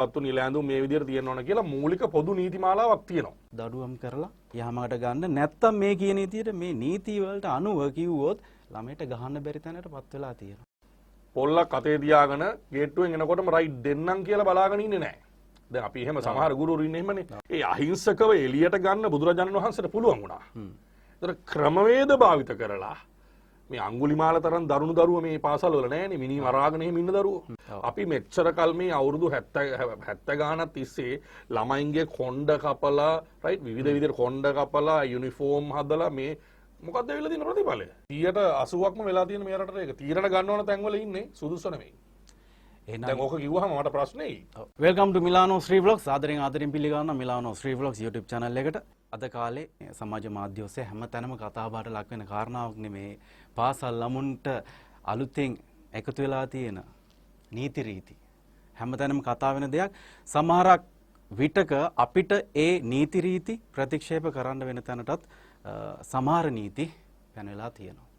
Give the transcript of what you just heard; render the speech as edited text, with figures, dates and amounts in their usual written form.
පත්තු නිල ඇඳුම් මේ විදිහට තියෙන්න ඕන කියලා මූලික පොදු නීති මාලාවක් තියෙනවා. දඩුවම් කරලා යහමකට ගන්න නැත්තම් මේ කියන නීතියට මේ නීති වලට අනුව කිව්වොත් ළමයට ගහන්න බැරි තැනටපත් වෙලා තියෙනවා. පොල්ලක් අතේ තියාගෙන ගේට්ටුවෙන් එනකොටම රයිට් දෙන්නම් කියලා බලාගෙන ඉන්නේ නැහැ. දැන් අපි එහෙම සමහර ගුරුවරු ඉන්නේ එහෙමනේ. ඒ අහිංසකව එළියට ගන්න බුදුරජාණන් වහන්සේට පුළුවන් වුණා. ඒතර ක්‍රමවේද භාවිත කරලා මේ අඟුලිමාල තරම් දරුණු දරුවෝ මේ පාසල් වල නැහැනේ මිනි මරාගෙන එහෙම ඉන්න දරුවෝ. අපි මෙච්චර කල් මේ අවුරුදු 70 ගානක් තිස්සේ ළමයින්ගේ කොණ්ඩ කපලා රයිට් විවිධ විදිහට කොණ්ඩ කපලා යුනිෆෝම් හදලා මේ මොකක්ද වෙලා තියෙන ප්‍රතිඵලය? 80%ක්ම වෙලා තියෙන මේ රටට ඒක තීරණ ගන්න ඕන තැන්වල ඉන්නේ සුදුසු නෙමෙයි. දැන් ඕක කිව්වහම මට ප්‍රශ්නේ. වෙල්කම් ටු මිලානෝ ශ්‍රී ව්ලොග්ස්. ආදරෙන් පිළිගන්නවා මිලානෝ ශ්‍රී ව්ලොග්ස් YouTube channel එකට. අද කාලේ සමාජ මාධ්‍ය ඔස්සේ හැමතැනම කතා බහට ලක් වෙන කාරණාවක් නෙමේ පාසල් ළමුන්ට අලුතෙන් එකතු වෙලා තියෙන නීති රීති. හැමතැනම කතා වෙන දෙයක්. සමහරක් විටක අපිට ඒ නීති රීති ප්‍රතික්ෂේප කරන්න වෙන තැනටත් සමහර නීති පැනලා තියෙනවා.